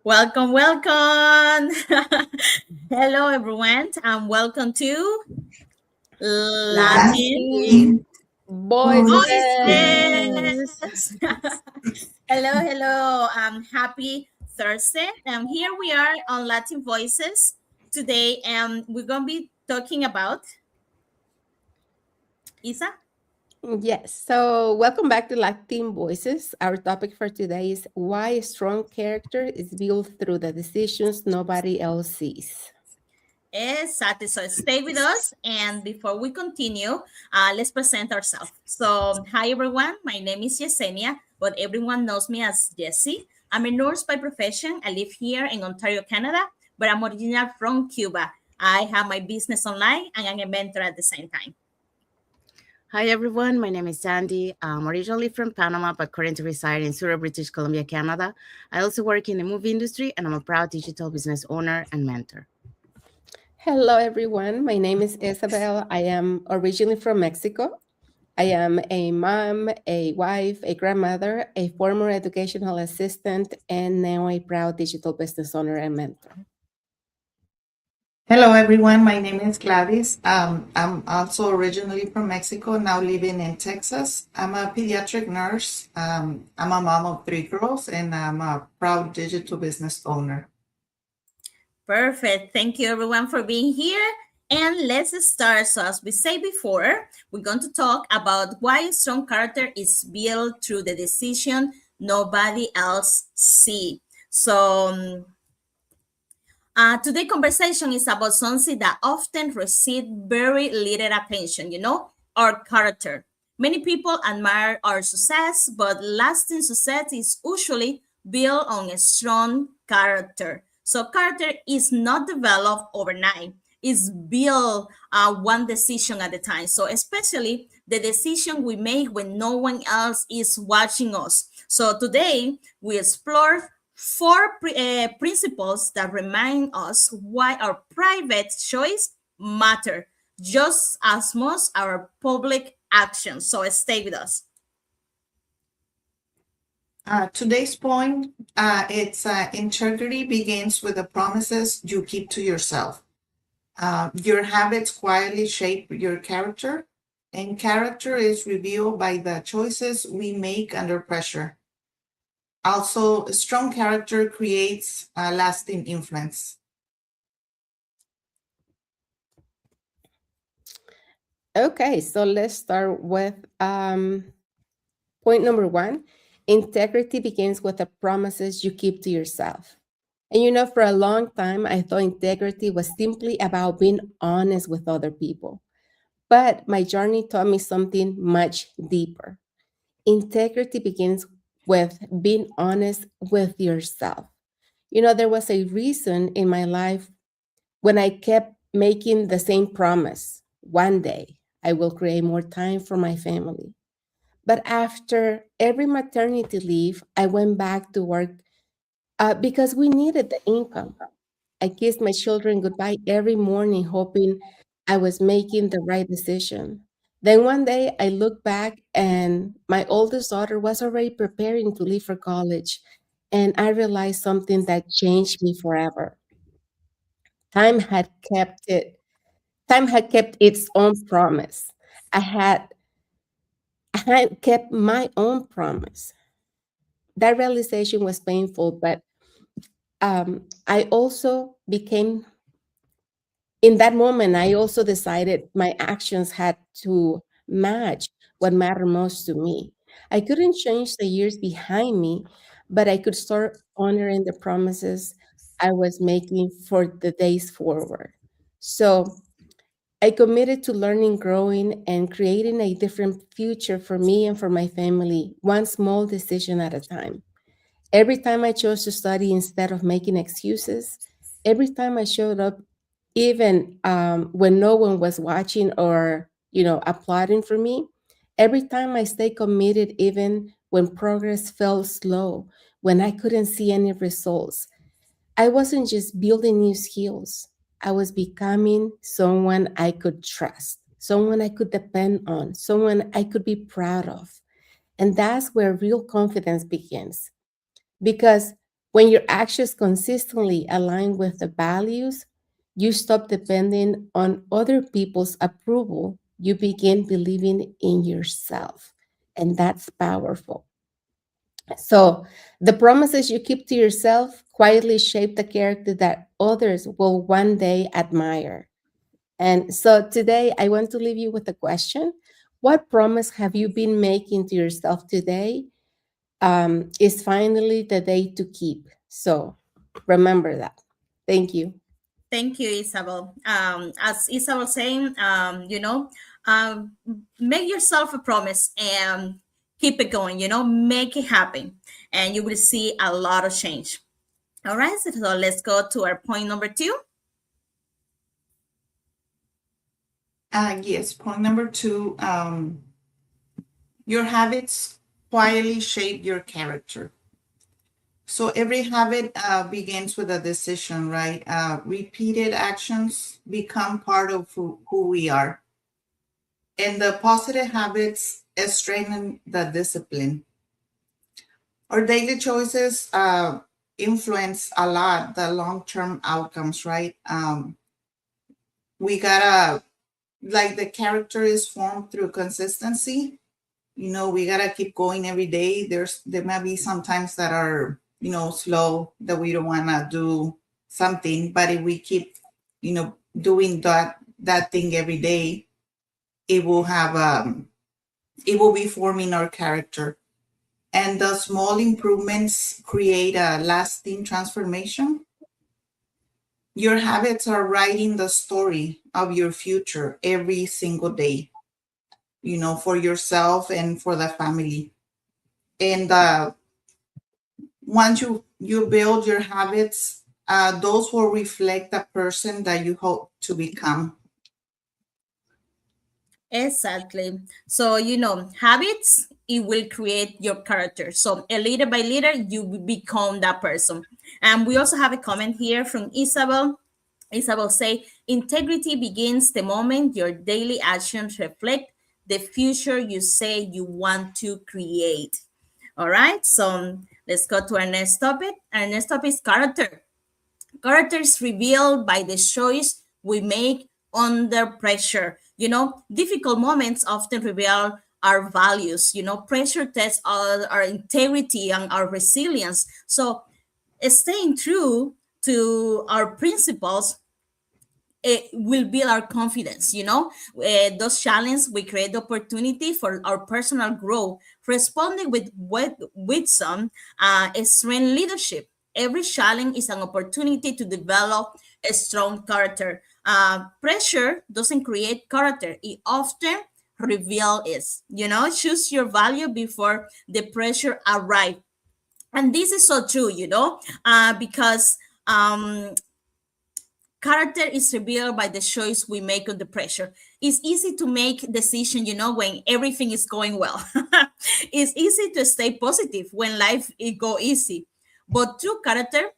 Welcome, welcome. Hello, everyone, and welcome to Latin Latin Voices. voices. Hello, hello. Happy Thursday. Here we are on Latin Voices today, and we're gonna be talking about Isa. Yes, so welcome back to Latin Voices. Our topic for today is why a strong character is built through the decisions nobody else sees. Exactly. So stay with us. And before we continue, let's present ourselves. So, hi everyone. My name is Yesenia, but everyone knows me as Jessie. I'm a nurse by profession. I live here in Ontario, Canada, but I'm original from Cuba. I have my business online and I'm a mentor at the same time. Hi everyone, my name is Sandy. I'm originally from Panama, but currently reside in Surrey, British Columbia, Canada. I also work in the movie industry, and I'm a proud digital business owner and mentor. Hello, everyone. My name is Isabel. I am originally from Mexico. I am a mom, a wife, a grandmother, a former educational assistant, and now a proud digital business owner and mentor. Hello, everyone. My name is Gladys. I'm also originally from Mexico, now living in Texas. I'm a pediatric nurse. I'm a mom of three girls, and I'm a proud digital business owner. Perfect. Thank you everyone for being here. And let's start. So, as we said before, we're going to talk about why a strong character is built through the decision nobody else see. So, today's conversation is about something that often receives very little attention, our character. Many people admire our success, but lasting success is usually built on a strong character. So, character is not developed overnight, it's built one decision at a time. So, especially the decision we make when no one else is watching us. So, today we explore four principles that remind us why our private choice matter just as much our public actions. So stay with us. Today's point, it's integrity begins with the promises you keep to yourself. Your habits quietly shape your character, and character is revealed by the choices we make under pressure. Also, a strong character creates a lasting influence. Okay, so let's start with point number one. Integrity begins with the promises you keep to yourself. And for a long time, I thought integrity was simply about being honest with other people. But my journey taught me something much deeper. Integrity begins with being honest with yourself. There was a reason in my life when I kept making the same promise: one day I will create more time for my family. But after every maternity leave, I went back to work because we needed the income. I kissed my children goodbye every morning, hoping I was making the right decision. Then one day I looked back and my oldest daughter was already preparing to leave for college. And I realized something that changed me forever. Time had kept it, time had kept its own promise. I had, I had kept my own promise. That realization was painful, but I also became in that moment, I also decided my actions had to match what mattered most to me. I couldn't change the years behind me, but I could start honoring the promises I was making for the days forward. So I committed to learning, growing, and creating a different future for me and for my family, one small decision at a time. Every time I chose to study instead of making excuses, every time I showed up, even when no one was watching or applauding for me, every time I stayed committed, even when progress felt slow, when I couldn't see any results, I wasn't just building new skills. I was becoming someone I could trust, someone I could depend on, someone I could be proud of. And that's where real confidence begins because When your actions consistently align with the values, you stop depending on other people's approval. You begin believing in yourself. And that's powerful. So, the promises you keep to yourself quietly shape the character that others will one day admire. And so, today I want to leave you with a question. What promise have you been making to yourself today? Is finally the day to keep. So, remember that. Thank you. Thank you, Isabel. As Isabel saying, um, make yourself a promise and keep it going. Make it happen, and you will see a lot of change. All right, so let's go to our point number two. Yes, point number two, your habits quietly shape your character. So every habit begins with a decision, right? Repeated actions become part of who we are. And the positive habits strengthen the discipline. Our daily choices influence a lot the long-term outcomes, right? We gotta, like, the character is formed through consistency. We gotta keep going every day. There might be some times that are, slow, that we don't wanna do something, but if we keep, doing that thing every day, it will have it will be forming our character. And the small improvements create a lasting transformation. Your habits are writing the story of your future every single day, for yourself and for the family. And once you build your habits, those will reflect the person that you hope to become. Exactly. So, habits, it will create your character. So, little by little, you will become that person. And we also have a comment here from Isabel. Isabel say, integrity begins the moment your daily actions reflect the future you say you want to create. All right. So, let's go to our next topic. Our next topic is character. Character is revealed by the choice we make under pressure. Difficult moments often reveal our values. Pressure tests our integrity and our resilience. So, staying true to our principles, it will build our confidence. Those challenges we create opportunity for our personal growth. Responding with some strength leadership. Every challenge is an opportunity to develop a strong character. Pressure doesn't create character, it often reveal it. Choose your value before the pressure arrive. And this is so true, because character is revealed by the choice we make under pressure. It's easy to make decision, when everything is going well. It's easy to stay positive when life it go easy. But true character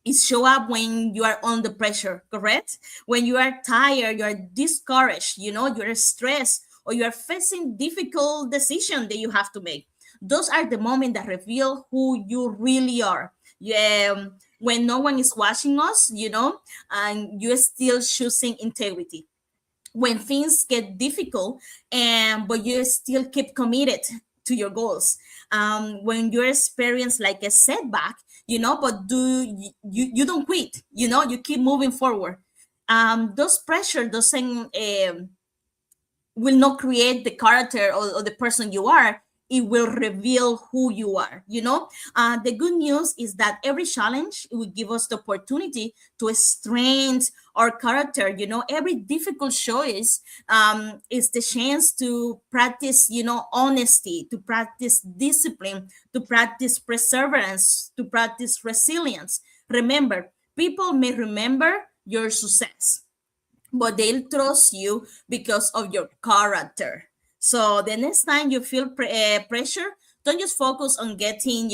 is show up when you are under pressure, correct? When you are tired, you are discouraged, you are stressed, or you are facing difficult decision that you have to make. Those are the moments that reveal who you really are. Yeah, when no one is watching us, and you're still choosing integrity. When things get difficult, and but you still keep committed to your goals. When you experience like a setback, but you don't quit. You keep moving forward. Those pressure doesn't will not create the character or the person you are. It will reveal who you are. The good news is that every challenge will give us the opportunity to strengthen our character. Every difficult choice is the chance to practice, honesty, to practice discipline, to practice perseverance, to practice resilience. Remember, people may remember your success, but they'll trust you because of your character. So the next time you feel pressure, don't just focus on getting,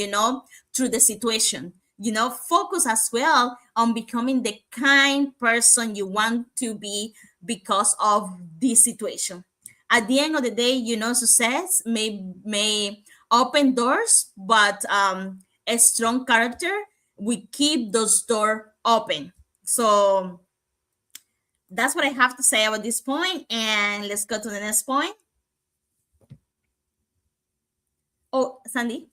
through the situation. Focus as well on becoming the kind person you want to be because of this situation. At the end of the day, success may open doors, but a strong character we keep those doors open. So that's what I have to say about this point. And let's go to the next point. Oh, Sandy.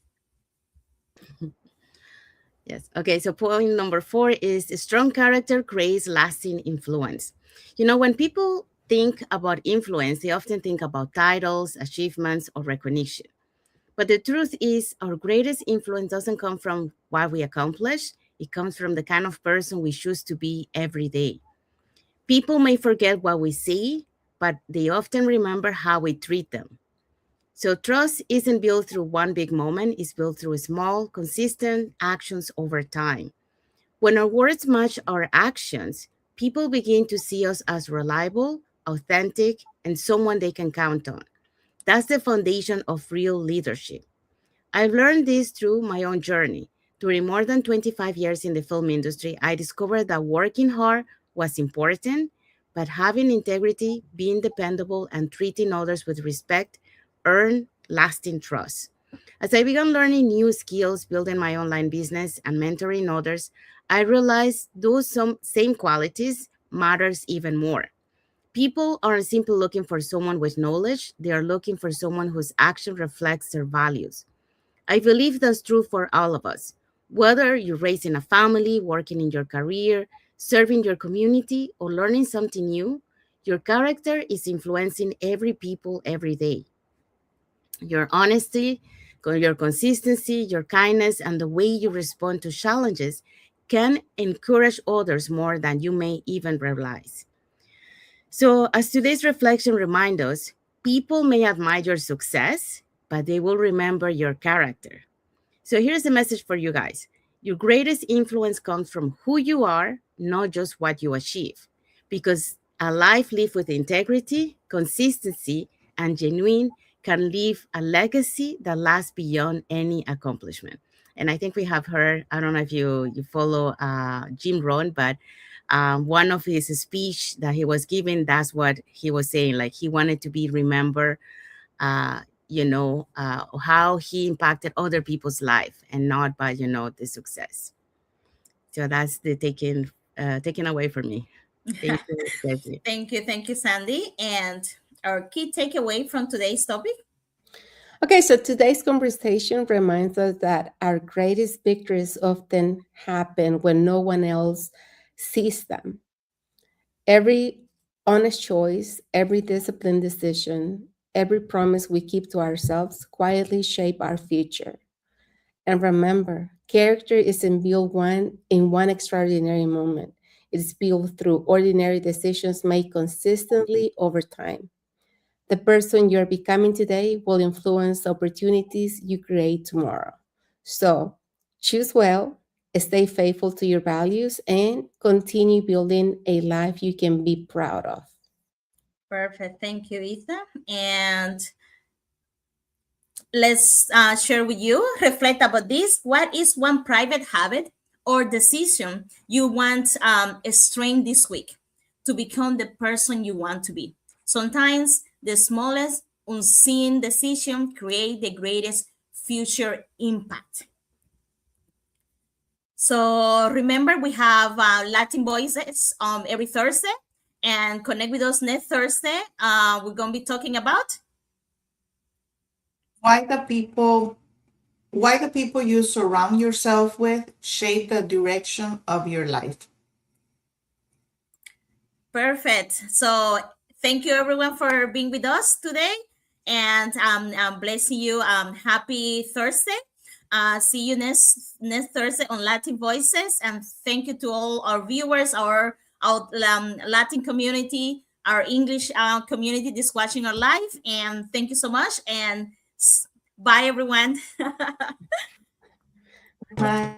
Yes. Okay. So point number 4 is a strong character creates lasting influence. When people think about influence, they often think about titles, achievements, or recognition. But the truth is, our greatest influence doesn't come from what we accomplish, it comes from the kind of person we choose to be every day. People may forget what we say, but they often remember how we treat them. So trust isn't built through one big moment, it's built through small, consistent actions over time. When our words match our actions, people begin to see us as reliable, authentic, and someone they can count on. That's the foundation of real leadership. I've learned this through my own journey. During more than 25 years in the film industry, I discovered that working hard was important, but having integrity, being dependable, and treating others with respect earn lasting trust. As I began learning new skills, building my online business, and mentoring others, I realized those same qualities matters even more. People aren't simply looking for someone with knowledge, they are looking for someone whose action reflects their values. I believe that's true for all of us. Whether you're raising a family, working in your career, serving your community, or learning something new, your character is influencing every people every day. Your honesty, your consistency, your kindness, and the way you respond to challenges can encourage others more than you may even realize. So, as today's reflection reminds us, people may admire your success, but they will remember your character. So here's the message for you guys. Your greatest influence comes from who you are, not just what you achieve. Because a life lived with integrity, consistency, and genuine can leave a legacy that lasts beyond any accomplishment. And I think we have heard, I don't know if you follow Jim Rohn, but one of his speech that he was giving, that's what he was saying. Like he wanted to be remembered how he impacted other people's life and not by, the success. So that's the taken away from me. Thank you, Leslie. Thank you, Sandy. And our key takeaway from today's topic. Okay, so today's conversation reminds us that our greatest victories often happen when no one else sees them. Every honest choice, every disciplined decision, every promise we keep to ourselves quietly shape our future. And remember, character isn't built in one extraordinary moment. It's built through ordinary decisions made consistently over time. The person you're becoming today will influence the opportunities you create tomorrow. So choose well, stay faithful to your values, and continue building a life you can be proud of. Perfect. Thank you, Ethan. And let's share with you, reflect about this. What is one private habit or decision you want to strengthen this week to become the person you want to be? Sometimes the smallest unseen decision create the greatest future impact. So remember, we have Latin Voices every Thursday, and connect with us next Thursday. We're going to be talking about Why the people why the people you surround yourself with shape the direction of your life. perfect. So thank you everyone for being with us today, and I'm blessing you. Happy Thursday. See you next Thursday on Latin Voices, and thank you to all our viewers, our Latin community, our English community that's watching our live, and thank you so much. And bye, everyone. Bye.